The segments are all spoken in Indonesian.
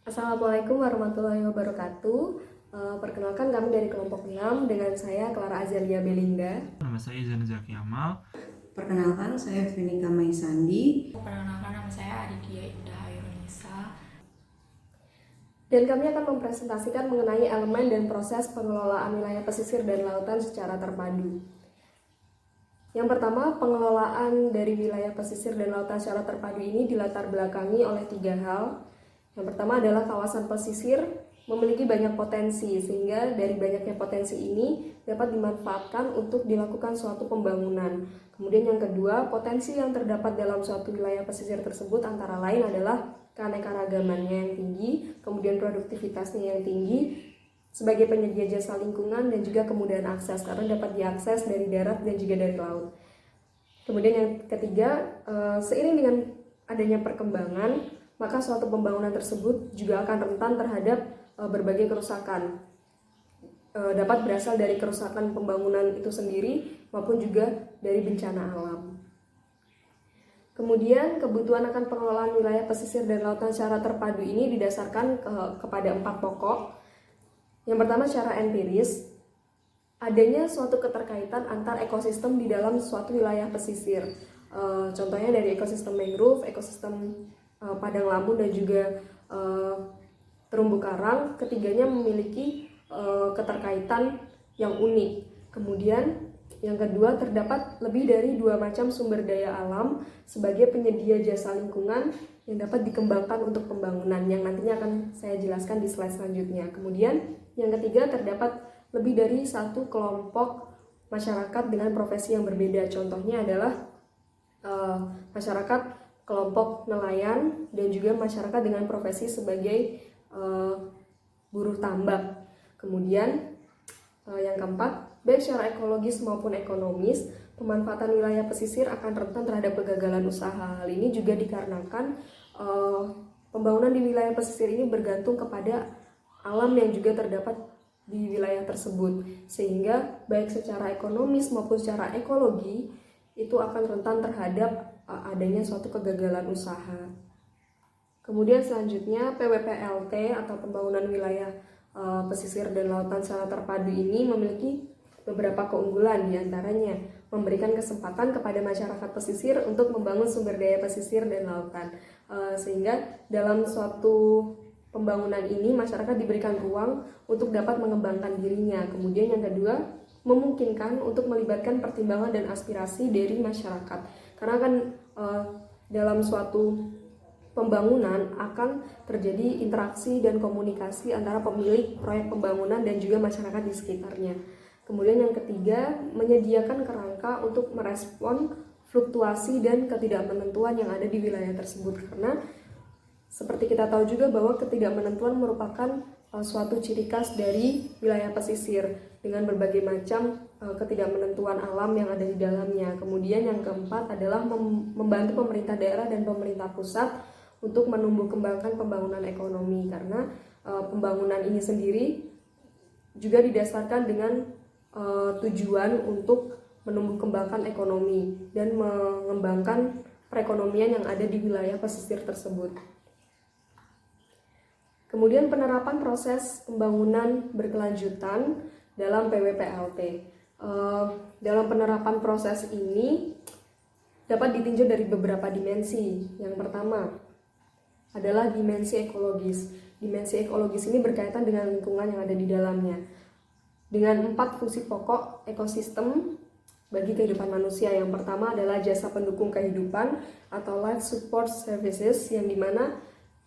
Assalamualaikum warahmatullahi wabarakatuh. Perkenalkan kami dari kelompok 6 dengan saya Clara Azalia Belinda. Nama saya Izan Zaki Amal. Perkenalkan, saya Venika Maisandi. Perkenalkan, nama saya Aditya Indah Hairunisa. Dan kami akan mempresentasikan mengenai elemen dan proses pengelolaan wilayah pesisir dan lautan secara terpadu. Yang pertama, pengelolaan dari wilayah pesisir dan lautan secara terpadu ini dilatar belakangi oleh 3 hal. Yang pertama adalah kawasan pesisir memiliki banyak potensi, sehingga dari banyaknya potensi ini dapat dimanfaatkan untuk dilakukan suatu pembangunan. Kemudian yang kedua, potensi yang terdapat dalam suatu wilayah pesisir tersebut antara lain adalah keanekaragamannya yang tinggi, kemudian produktivitasnya yang tinggi, sebagai penyedia jasa lingkungan dan juga kemudahan akses karena dapat diakses dari darat dan juga dari laut. Kemudian yang ketiga, seiring dengan adanya perkembangan, maka suatu pembangunan tersebut juga akan rentan terhadap berbagai kerusakan. Dapat berasal dari kerusakan pembangunan itu sendiri maupun juga dari bencana alam. Kemudian kebutuhan akan pengelolaan wilayah pesisir dan lautan secara terpadu ini didasarkan kepada 4 pokok. Yang pertama, secara empiris, adanya suatu keterkaitan antar ekosistem di dalam suatu wilayah pesisir. Contohnya dari ekosistem mangrove, ekosistem padang lamun dan juga terumbu karang, ketiganya memiliki keterkaitan yang unik. Kemudian yang kedua, terdapat lebih dari 2 macam sumber daya alam sebagai penyedia jasa lingkungan yang dapat dikembangkan untuk pembangunan, yang nantinya akan saya jelaskan di slide selanjutnya. Kemudian yang ketiga, terdapat lebih dari 1 kelompok masyarakat dengan profesi yang berbeda. Contohnya adalah masyarakat kelompok nelayan dan juga masyarakat dengan profesi sebagai buruh tambak. Kemudian yang keempat, baik secara ekologis maupun ekonomis, pemanfaatan wilayah pesisir akan rentan terhadap kegagalan usaha. Hal ini juga dikarenakan pembangunan di wilayah pesisir ini bergantung kepada alam yang juga terdapat di wilayah tersebut, sehingga baik secara ekonomis maupun secara ekologi itu akan rentan terhadap adanya suatu kegagalan usaha. Kemudian selanjutnya, PWPLT atau pembangunan wilayah pesisir dan lautan secara terpadu ini memiliki beberapa keunggulan, diantaranya memberikan kesempatan kepada masyarakat pesisir untuk membangun sumber daya pesisir dan lautan, sehingga dalam suatu pembangunan ini masyarakat diberikan ruang untuk dapat mengembangkan dirinya. Kemudian yang kedua, memungkinkan untuk melibatkan pertimbangan dan aspirasi dari masyarakat, karena kan dalam suatu pembangunan akan terjadi interaksi dan komunikasi antara pemilik proyek pembangunan dan juga masyarakat di sekitarnya. Kemudian yang ketiga, menyediakan kerangka untuk merespon fluktuasi dan ketidakmenentuan yang ada di wilayah tersebut, karena seperti kita tahu juga bahwa ketidakmenentuan merupakan suatu ciri khas dari wilayah pesisir dengan berbagai macam ketidakmenentuan alam yang ada di dalamnya. Kemudian yang keempat adalah membantu pemerintah daerah dan pemerintah pusat untuk menumbuh kembangkan pembangunan ekonomi, karena pembangunan ini sendiri juga didasarkan dengan tujuan untuk menumbuh kembangkan ekonomi dan mengembangkan perekonomian yang ada di wilayah pesisir tersebut. Kemudian penerapan proses pembangunan berkelanjutan dalam PWPLT. Dalam penerapan proses ini dapat ditinjau dari beberapa dimensi. Yang pertama adalah dimensi ekologis. Dimensi ekologis ini berkaitan dengan lingkungan yang ada di dalamnya, dengan 4 fungsi pokok ekosistem bagi kehidupan manusia. Yang pertama adalah jasa pendukung kehidupan atau life support services, yang dimana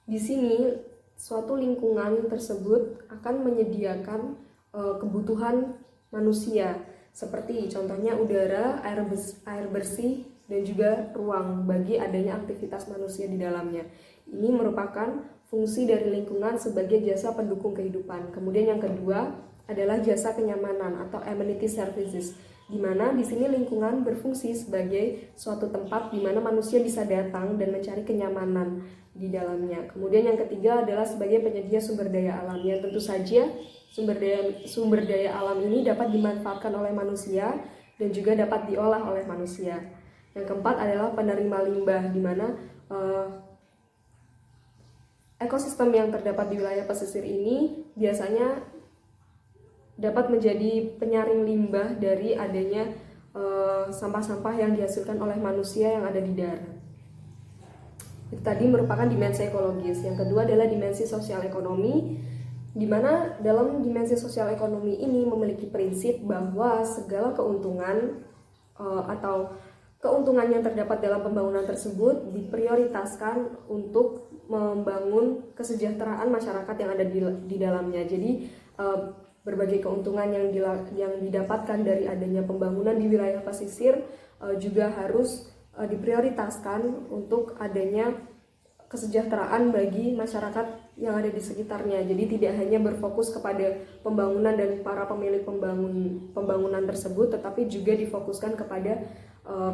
di sini suatu lingkungan tersebut akan menyediakan kebutuhan manusia, seperti contohnya udara, air bersih, dan juga ruang bagi adanya aktivitas manusia di dalamnya. Ini merupakan fungsi dari lingkungan sebagai jasa pendukung kehidupan. Kemudian yang kedua adalah jasa kenyamanan atau amenity services, di mana di sini lingkungan berfungsi sebagai suatu tempat di mana manusia bisa datang dan mencari kenyamanan di dalamnya. Kemudian yang ketiga adalah sebagai penyedia sumber daya alam, yang tentu saja sumber daya alam ini dapat dimanfaatkan oleh manusia dan juga dapat diolah oleh manusia. Yang keempat adalah penerima limbah, di mana ekosistem yang terdapat di wilayah pesisir ini biasanya dapat menjadi penyaring limbah dari adanya sampah-sampah yang dihasilkan oleh manusia yang ada di darat. Itu tadi merupakan dimensi ekologis. Yang kedua adalah dimensi sosial ekonomi, di mana dalam dimensi sosial ekonomi ini memiliki prinsip bahwa segala keuntungan atau keuntungan yang terdapat dalam pembangunan tersebut diprioritaskan untuk membangun kesejahteraan masyarakat yang ada di dalamnya. Jadi berbagai keuntungan yang didapatkan dari adanya pembangunan di wilayah pesisir juga harus diprioritaskan untuk adanya kesejahteraan bagi masyarakat yang ada di sekitarnya. Jadi tidak hanya berfokus kepada pembangunan dan para pemilik pembangunan tersebut, tetapi juga difokuskan kepada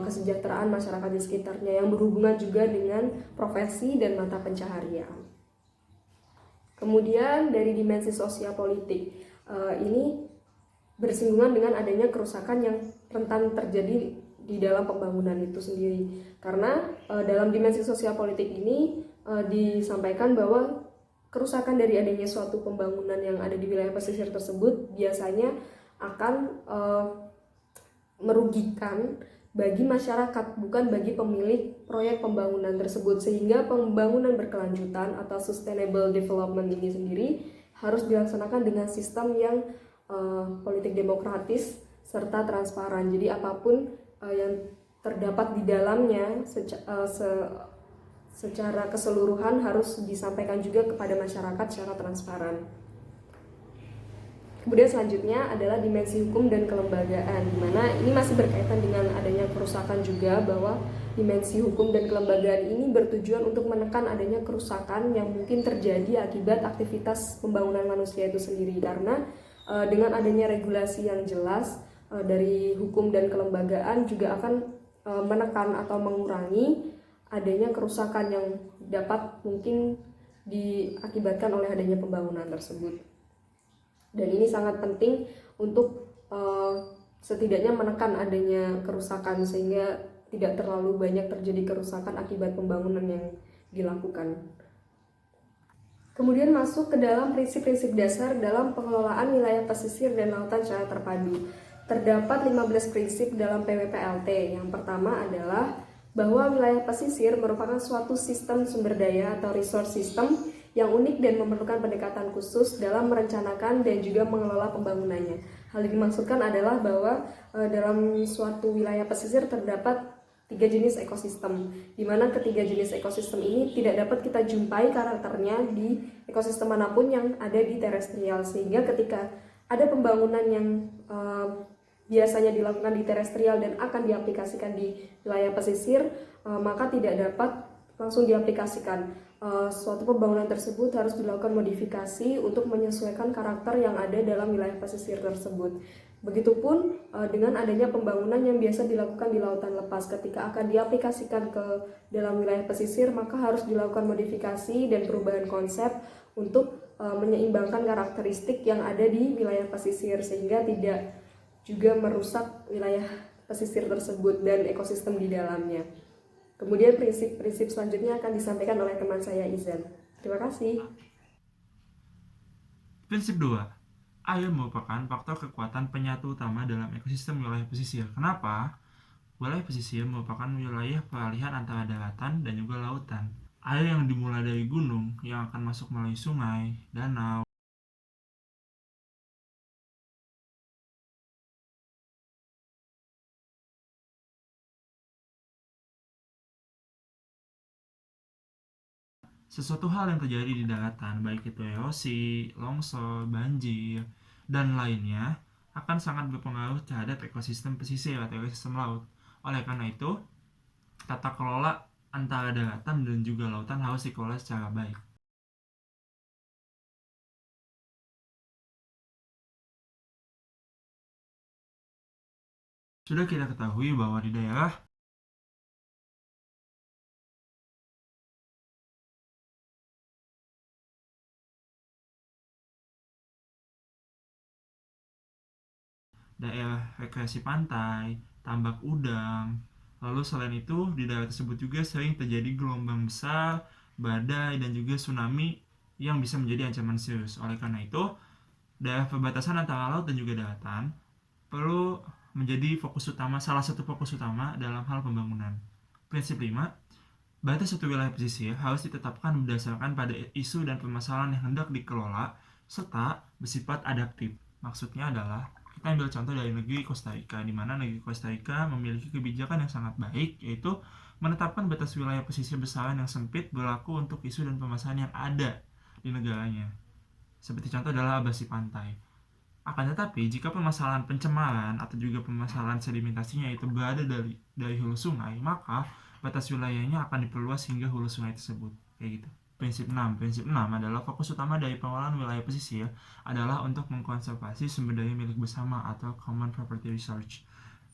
kesejahteraan masyarakat di sekitarnya yang berhubungan juga dengan profesi dan mata pencaharian. Kemudian dari dimensi sosial politik, ini bersinggungan dengan adanya kerusakan yang rentan terjadi di dalam pembangunan itu sendiri. Karena dalam dimensi sosial politik ini disampaikan bahwa kerusakan dari adanya suatu pembangunan yang ada di wilayah pesisir tersebut biasanya akan merugikan bagi masyarakat, bukan bagi pemilik proyek pembangunan tersebut, sehingga pembangunan berkelanjutan atau sustainable development ini sendiri harus dilaksanakan dengan sistem yang politik demokratis serta transparan. Jadi apapun yang terdapat di dalamnya secara keseluruhan harus disampaikan juga kepada masyarakat secara transparan. Kemudian selanjutnya adalah dimensi hukum dan kelembagaan, di mana ini masih berkaitan dengan adanya kerusakan juga, bahwa dimensi hukum dan kelembagaan ini bertujuan untuk menekan adanya kerusakan yang mungkin terjadi akibat aktivitas pembangunan manusia itu sendiri. Karena dengan adanya regulasi yang jelas dari hukum dan kelembagaan juga akan menekan atau mengurangi adanya kerusakan yang dapat mungkin diakibatkan oleh adanya pembangunan tersebut. Dan ini sangat penting untuk setidaknya menekan adanya kerusakan sehingga tidak terlalu banyak terjadi kerusakan akibat pembangunan yang dilakukan. Kemudian masuk ke dalam prinsip-prinsip dasar dalam pengelolaan wilayah pesisir dan lautan secara terpadu. Terdapat 15 prinsip dalam PWPLT. Yang pertama adalah bahwa wilayah pesisir merupakan suatu sistem sumber daya atau resource system yang unik dan memerlukan pendekatan khusus dalam merencanakan dan juga mengelola pembangunannya. Hal yang dimaksudkan adalah bahwa dalam suatu wilayah pesisir terdapat 3 jenis ekosistem, di mana ketiga jenis ekosistem ini tidak dapat kita jumpai karakternya di ekosistem manapun yang ada di terestrial, sehingga ketika ada pembangunan yang biasanya dilakukan di terestrial dan akan diaplikasikan di wilayah pesisir, maka tidak dapat langsung diaplikasikan. Suatu pembangunan tersebut harus dilakukan modifikasi untuk menyesuaikan karakter yang ada dalam wilayah pesisir tersebut. Begitupun dengan adanya pembangunan yang biasa dilakukan di lautan lepas, ketika akan diaplikasikan ke dalam wilayah pesisir, maka harus dilakukan modifikasi dan perubahan konsep untuk menyeimbangkan karakteristik yang ada di wilayah pesisir sehingga tidak juga merusak wilayah pesisir tersebut dan ekosistem di dalamnya. Kemudian prinsip-prinsip selanjutnya akan disampaikan oleh teman saya Izan. Terima kasih. Prinsip 2. Air merupakan faktor kekuatan penyatu utama dalam ekosistem wilayah pesisir. Kenapa? Wilayah pesisir merupakan wilayah peralihan antara daratan dan juga lautan. Air yang dimulai dari gunung yang akan masuk melalui sungai, danau, sesuatu hal yang terjadi di daratan, baik itu erosi, longsor, banjir, dan lainnya, akan sangat berpengaruh terhadap ekosistem pesisir atau ekosistem laut. Oleh karena itu, tata kelola antara daratan dan juga lautan harus dikelola secara baik. Sudah kita ketahui bahwa di daerah rekreasi pantai, tambak udang. Lalu selain itu, di daerah tersebut juga sering terjadi gelombang besar, badai, dan juga tsunami yang bisa menjadi ancaman serius. Oleh karena itu, daerah perbatasan antara laut dan juga daratan perlu menjadi salah satu fokus utama dalam hal pembangunan. Prinsip 5, batas satu wilayah pesisir harus ditetapkan berdasarkan pada isu dan permasalahan yang hendak dikelola serta bersifat adaptif. Maksudnya adalah kita ambil contoh dari negeri Costa Rica, di mana negeri Costa Rica memiliki kebijakan yang sangat baik, yaitu menetapkan batas wilayah pesisir besaran yang sempit berlaku untuk isu dan permasalahan yang ada di negaranya. Seperti contoh adalah abrasi pantai. Akan tetapi, jika permasalahan pencemaran atau juga permasalahan sedimentasinya itu berada dari hulu sungai, maka batas wilayahnya akan diperluas hingga hulu sungai tersebut. Kayak gitu. Prinsip 6 adalah fokus utama dari pengelolaan wilayah pesisir adalah untuk mengkonservasi sumber daya milik bersama atau Common Property Research.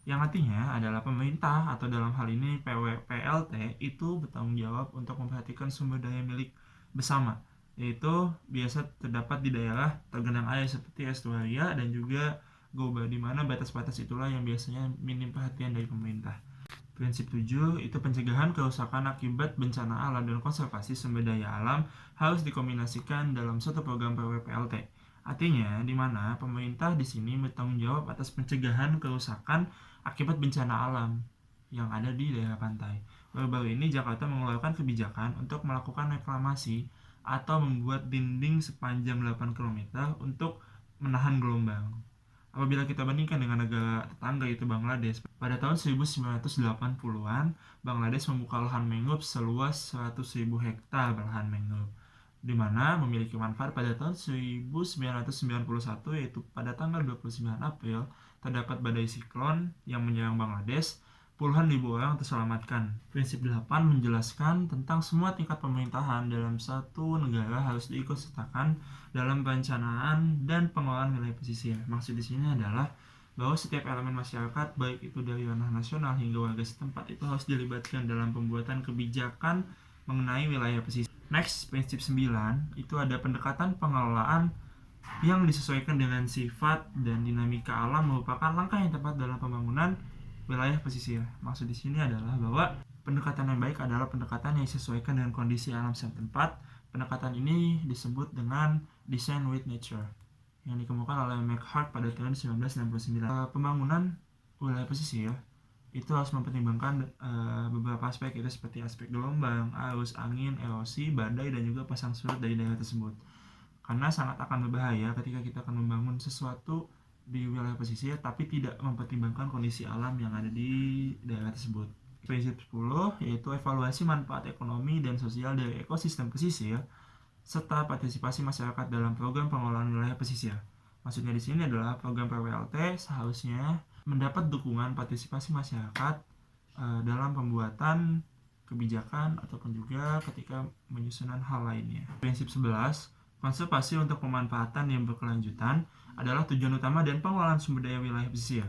Yang artinya adalah pemerintah atau dalam hal ini PLT itu bertanggung jawab untuk memperhatikan sumber daya milik bersama, yaitu biasa terdapat di daerah tergenang air seperti estuaria dan juga goba, di mana batas-batas itulah yang biasanya minim perhatian dari pemerintah. Prinsip 7 itu pencegahan kerusakan akibat bencana alam dan konservasi sumber daya alam harus dikombinasikan dalam suatu program PWPLT. Artinya, di mana pemerintah di sini bertanggung jawab atas pencegahan kerusakan akibat bencana alam yang ada di daerah pantai. Baru-baru ini Jakarta mengeluarkan kebijakan untuk melakukan reklamasi atau membuat dinding sepanjang 8 km untuk menahan gelombang. Apabila kita bandingkan dengan negara tetangga yaitu Bangladesh, pada tahun 1980-an, Bangladesh membuka lahan mangrove seluas 100.000 hektar lahan mangrove, di mana memiliki manfaat pada tahun 1991, yaitu pada tanggal 29 April terdapat badai siklon yang menyerang Bangladesh. Puluhan ribu orang terselamatkan. Prinsip 8 menjelaskan tentang semua tingkat pemerintahan dalam satu negara harus diikutsertakan dalam perencanaan dan pengelolaan wilayah pesisir. Maksud di sini adalah bahwa setiap elemen masyarakat, baik itu dari ranah nasional hingga warga setempat, itu harus dilibatkan dalam pembuatan kebijakan mengenai wilayah pesisir. Next, prinsip 9, itu ada pendekatan pengelolaan yang disesuaikan dengan sifat dan dinamika alam merupakan langkah yang tepat dalam pembangunan wilayah pesisir. Maksud di sini adalah bahwa pendekatan yang baik adalah pendekatan yang disesuaikan dengan kondisi alam setempat. Pendekatan ini disebut dengan Design with Nature yang dikemukakan oleh McHarg pada tahun 1969. Pembangunan wilayah pesisir itu harus mempertimbangkan beberapa aspek, itu seperti aspek gelombang, arus, angin, erosi, badai, dan juga pasang surut dari daerah tersebut. Karena sangat akan berbahaya ketika kita akan membangun sesuatu di wilayah pesisir tapi tidak mempertimbangkan kondisi alam yang ada di daerah tersebut. Prinsip 10 yaitu evaluasi manfaat ekonomi dan sosial dari ekosistem pesisir serta partisipasi masyarakat dalam program pengelolaan wilayah pesisir. Maksudnya di sini adalah program PWLT seharusnya mendapat dukungan partisipasi masyarakat dalam pembuatan kebijakan ataupun juga ketika menyusunan hal lainnya. Prinsip 11, konservasi untuk pemanfaatan yang berkelanjutan adalah tujuan utama dan pengelolaan sumber daya wilayah pesisir.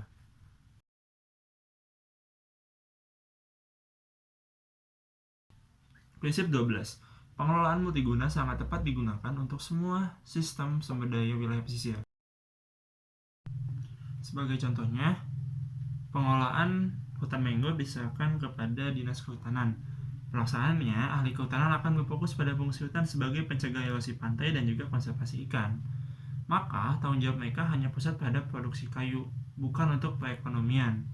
Prinsip 12. Pengelolaan multiguna sangat tepat digunakan untuk semua sistem sumber daya wilayah pesisir. Sebagai contohnya, pengelolaan hutan mangrove diserahkan kepada Dinas Kehutanan. Pelaksanaannya, ahli kehutanan akan berfokus pada fungsi hutan sebagai pencegah erosi pantai dan juga konservasi ikan. Maka, tanggung jawab mereka hanya pusat pada produksi kayu, bukan untuk perekonomian.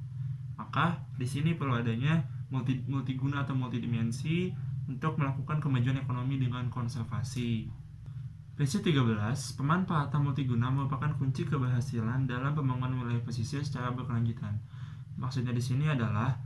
Maka, di sini perlu adanya multiguna atau multidimensi untuk melakukan kemajuan ekonomi dengan konservasi. Prinsip 13, pemanfaatan multiguna merupakan kunci keberhasilan dalam pembangunan wilayah pesisir secara berkelanjutan. Maksudnya di sini adalah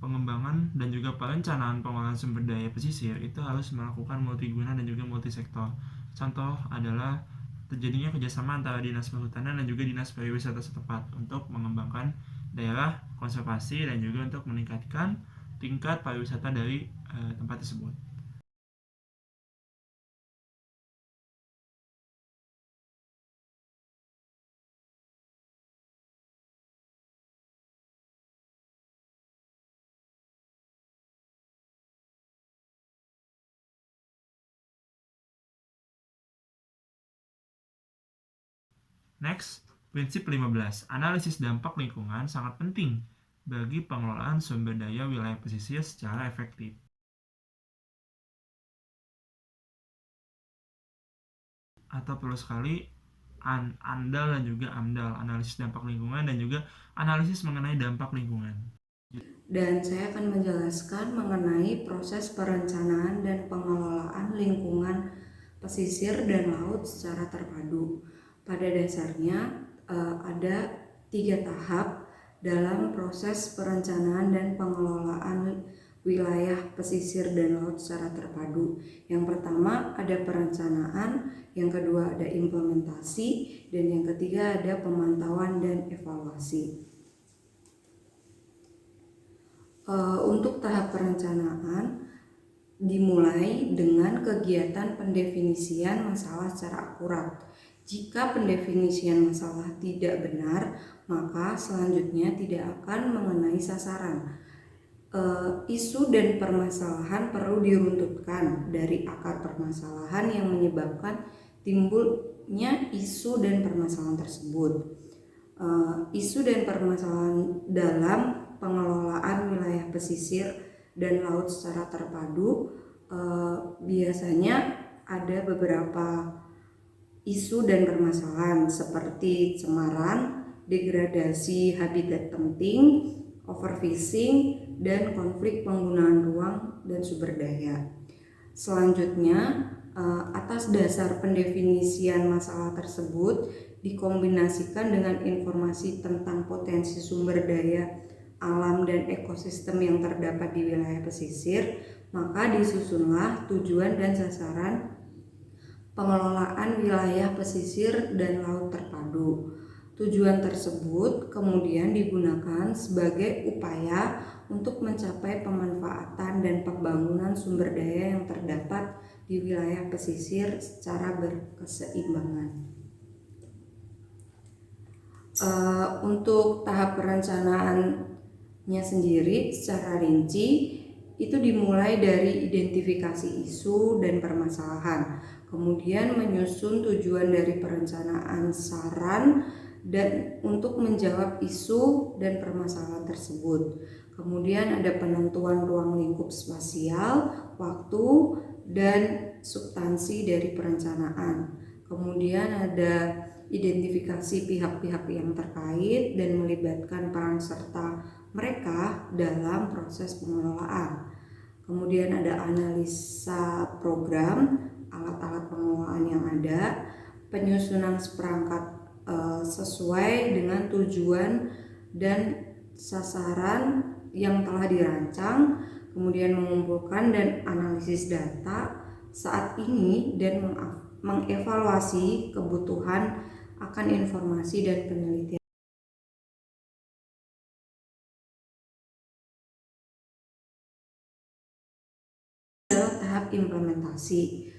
pengembangan dan juga perencanaan pengelolaan sumber daya pesisir itu harus melakukan multiguna dan juga multisektor. Contoh adalah terjadinya kerjasama antara Dinas Perhutanan dan juga Dinas Pariwisata setempat untuk mengembangkan daerah konservasi dan juga untuk meningkatkan tingkat pariwisata dari tempat tersebut. Next, prinsip 15. Analisis dampak lingkungan sangat penting bagi pengelolaan sumber daya wilayah pesisir secara efektif. atau perlu sekali ANDAL dan juga AMDAL, analisis dampak lingkungan dan juga analisis mengenai dampak lingkungan. Dan saya akan menjelaskan mengenai proses perencanaan dan pengelolaan lingkungan pesisir dan laut secara terpadu. Pada dasarnya ada 3 tahap dalam proses perencanaan dan pengelolaan wilayah pesisir dan laut secara terpadu. Yang pertama ada perencanaan, yang kedua ada implementasi, dan yang ketiga ada pemantauan dan evaluasi. Untuk tahap perencanaan dimulai dengan kegiatan pendefinisian masalah secara akurat. Jika pendefinisian masalah tidak benar, maka selanjutnya tidak akan mengenai sasaran. Isu dan permasalahan perlu diruntutkan dari akar permasalahan yang menyebabkan timbulnya isu dan permasalahan tersebut. Isu dan permasalahan dalam pengelolaan wilayah pesisir dan laut secara terpadu biasanya ada beberapa isu dan permasalahan seperti cemaran, degradasi habitat penting, overfishing, dan konflik penggunaan ruang dan sumber daya. Selanjutnya, atas dasar pendefinisian masalah tersebut dikombinasikan dengan informasi tentang potensi sumber daya alam dan ekosistem yang terdapat di wilayah pesisir, maka disusunlah tujuan dan sasaran pengelolaan wilayah pesisir dan laut terpadu. Tujuan tersebut kemudian digunakan sebagai upaya untuk mencapai pemanfaatan dan pembangunan sumber daya yang terdapat di wilayah pesisir secara berkeseimbangan. Untuk tahap perencanaannya sendiri secara rinci itu dimulai dari identifikasi isu dan permasalahan, kemudian menyusun tujuan dari perencanaan saran dan untuk menjawab isu dan permasalahan tersebut. Kemudian ada penentuan ruang lingkup spasial, waktu, dan substansi dari perencanaan. Kemudian ada identifikasi pihak-pihak yang terkait dan melibatkan peran serta mereka dalam proses pengelolaan. Kemudian ada analisa program, alat-alat pengelolaan yang ada, penyusunan seperangkat sesuai dengan tujuan dan sasaran yang telah dirancang, kemudian mengumpulkan dan analisis data saat ini dan mengevaluasi kebutuhan akan informasi dan penelitian. Adalah tahap implementasi.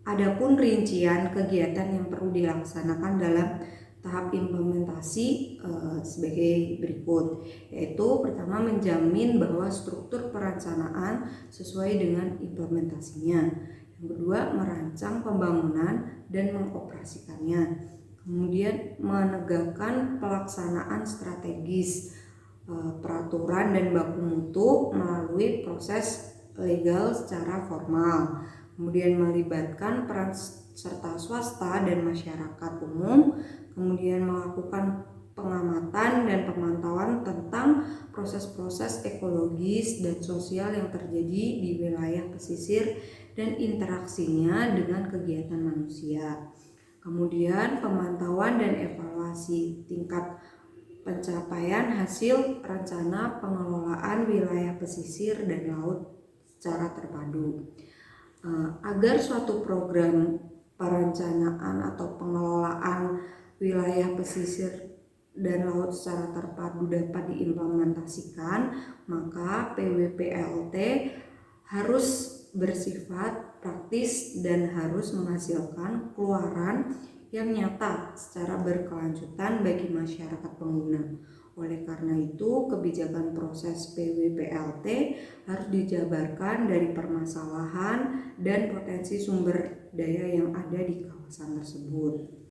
Adapun rincian kegiatan yang perlu dilaksanakan dalam tahap implementasi sebagai berikut, yaitu pertama menjamin bahwa struktur perencanaan sesuai dengan implementasinya. Yang kedua, merancang pembangunan dan mengoperasikannya. Kemudian menegakkan pelaksanaan strategis, peraturan dan baku mutu melalui proses legal secara formal. Kemudian melibatkan peran serta swasta dan masyarakat umum, kemudian melakukan pengamatan dan pemantauan tentang proses-proses ekologis dan sosial yang terjadi di wilayah pesisir dan interaksinya dengan kegiatan manusia. Kemudian pemantauan dan evaluasi tingkat pencapaian hasil rencana pengelolaan wilayah pesisir dan laut secara terpadu. Agar suatu program perencanaan atau pengelolaan wilayah pesisir dan laut secara terpadu dapat diimplementasikan, maka PWPLT harus bersifat praktis dan harus menghasilkan keluaran yang nyata secara berkelanjutan bagi masyarakat pengguna. Oleh karena itu, kebijakan proses PWPLT harus dijabarkan dari permasalahan dan potensi sumber daya yang ada di kawasan tersebut.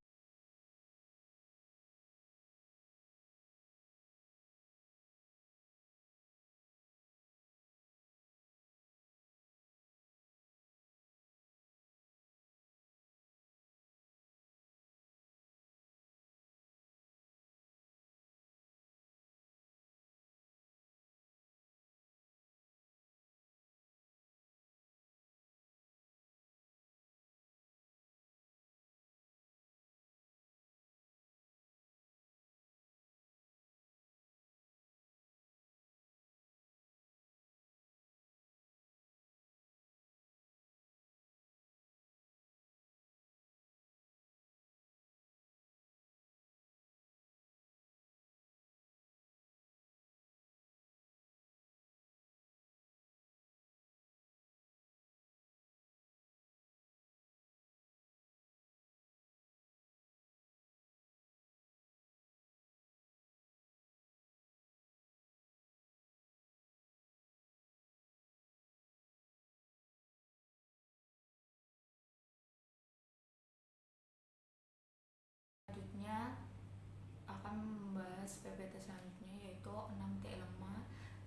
bahas PPT selanjutnya, yaitu 6.5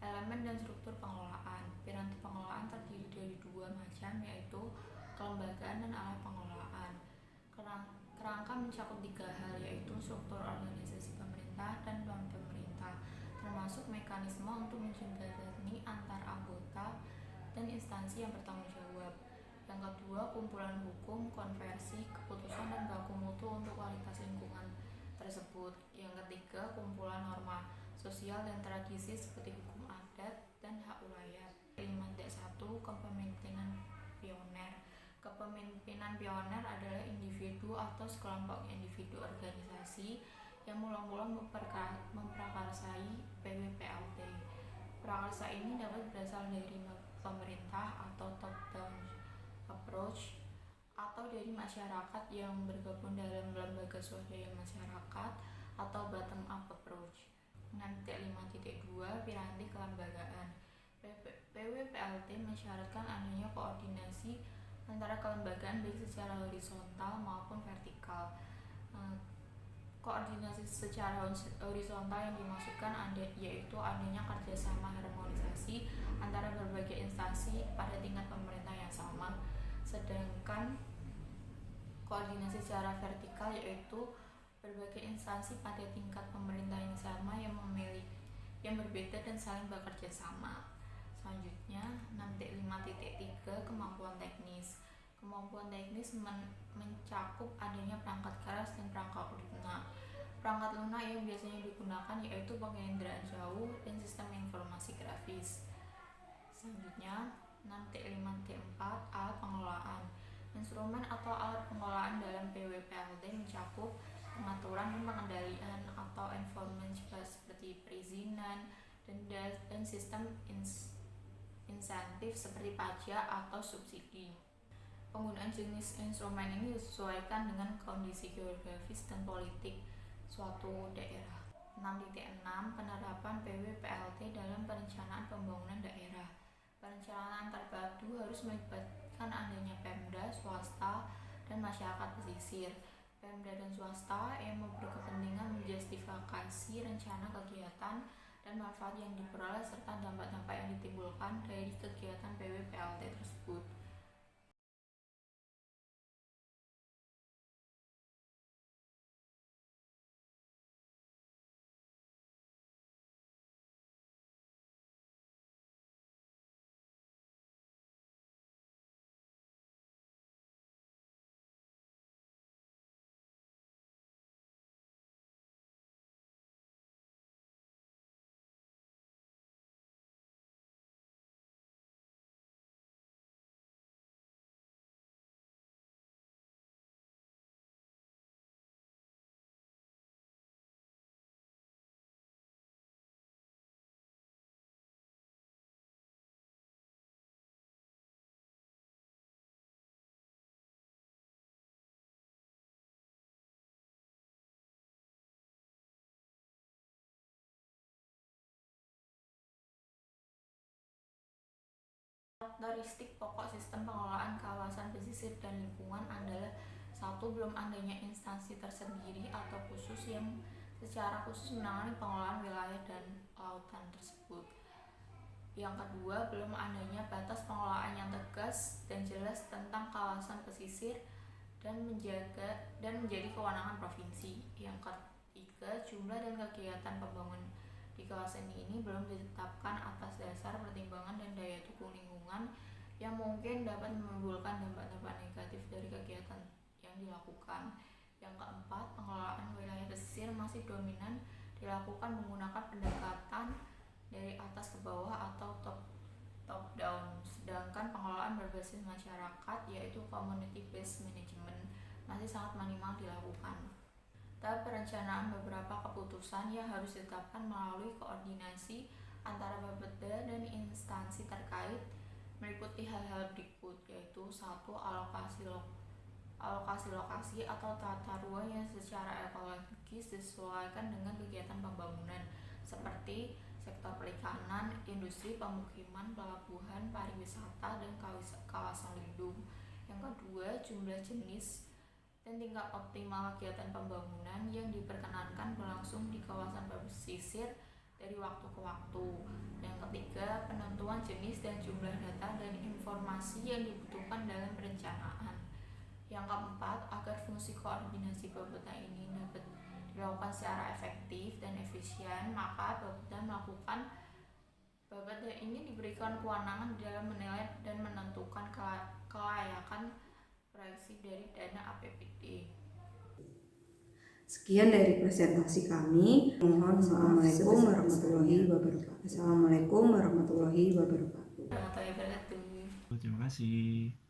elemen dan struktur pengelolaan. Piranti pengelolaan terdiri dari dua macam, yaitu kelembagaan dan alat pengelolaan. Kerangka mencakup 3 hal, yaitu struktur organisasi pemerintah dan non-pemerintah, termasuk mekanisme untuk menjembatani antar anggota dan instansi yang bertanggung jawab. Yang kedua, kumpulan hukum, konversi, keputusan, dan baku mutu untuk kualitas lingkungan tersebut. Yang ketiga, kumpulan norma sosial dan tradisi seperti hukum adat dan hak ulayat. 5.1 Kepemimpinan pioner. Kepemimpinan pioner adalah individu atau sekelompok individu organisasi yang mula-mula memprakarsai PWPLT. Prakarsa ini dapat berasal dari pemerintah atau top-down approach, atau dari masyarakat yang bergabung dalam lembaga swadaya masyarakat, atau bottom up approach. 6.5.2 Piranti kelembagaan. PWPLT mensyaratkan adanya koordinasi antara kelembagaan baik secara horizontal maupun vertikal. Koordinasi secara horizontal yang dimaksudkan yaitu adanya kerjasama harmonisasi antara berbagai instansi pada tingkat pemerintah yang sama. Sedangkan koordinasi secara vertikal yaitu berbagai instansi pada tingkat pemerintah yang sama yang berbeda dan saling bekerja sama. Selanjutnya 6.5.3 Kemampuan teknis. Kemampuan teknis mencakup adanya perangkat keras dan perangkat lunak. Perangkat lunak yang biasanya digunakan yaitu penginderaan jauh dan sistem informasi grafis. Selanjutnya 6.5.4 Alat pengelolaan. Instrumen atau alat pengelolaan dalam PWPLT mencakup pengaturan dan pengendalian atau enforcement seperti perizinan, denda, dan sistem insentif seperti pajak atau subsidi. Penggunaan jenis instrumen ini disesuaikan dengan kondisi geografis dan politik suatu daerah. 6.6 Penerapan PWPLT dalam perencanaan pembangunan daerah. Perencanaan terpadu harus melibatkan adanya Pemda, swasta, dan masyarakat pesisir. Pemda dan swasta yang berkepentingan menjustifikasi rencana kegiatan dan manfaat yang diperoleh serta dampak-dampak yang ditimbulkan dari kegiatan PWPLT tersebut. Karakteristik pokok sistem pengelolaan kawasan pesisir dan lingkungan adalah 1. Belum adanya instansi tersendiri atau khusus yang secara khusus menangani pengelolaan wilayah dan lautan tersebut. Yang kedua, belum adanya batas pengelolaan yang tegas dan jelas tentang kawasan pesisir dan menjadi kewenangan provinsi. Yang ketiga, jumlah dan kegiatan pembangunan di kawasan ini belum ditetapkan atas dasar pertimbangan dan daya dukung lingkungan yang mungkin dapat menimbulkan dampak-dampak negatif dari kegiatan yang dilakukan. Yang keempat, pengelolaan wilayah pesisir masih dominan dilakukan menggunakan pendekatan dari atas ke bawah atau top down, sedangkan pengelolaan berbasis masyarakat yaitu community based management masih sangat minimal dilakukan. Tahap perencanaan beberapa keputusan yang harus ditetapkan melalui koordinasi antara Bapeda dan instansi terkait meliputi hal-hal berikut, yaitu 1. Alokasi lokasi atau tata ruang yang secara ekologis disesuaikan dengan kegiatan pembangunan seperti sektor perikanan, industri, pemukiman, pelabuhan, pariwisata, dan kawasan lindung. Yang kedua, jumlah jenis dan tingkat optimal kegiatan pembangunan yang diperkenankan berlangsung di kawasan pesisir dari waktu ke waktu. Yang ketiga, penentuan jenis dan jumlah data dan informasi yang dibutuhkan dalam perencanaan. Yang keempat, agar fungsi koordinasi Bapeda ini dapat dilakukan secara efektif dan efisien, maka Bapeda ini diberikan kewenangan dalam menilai dan menentukan kelayakan proyeksi dari dana APBD. Sekian dari presentasi kami. Mohon maaf. Assalamualaikum warahmatullahi wabarakatuh. Warahmatullahi wabarakatuh. Terima kasih.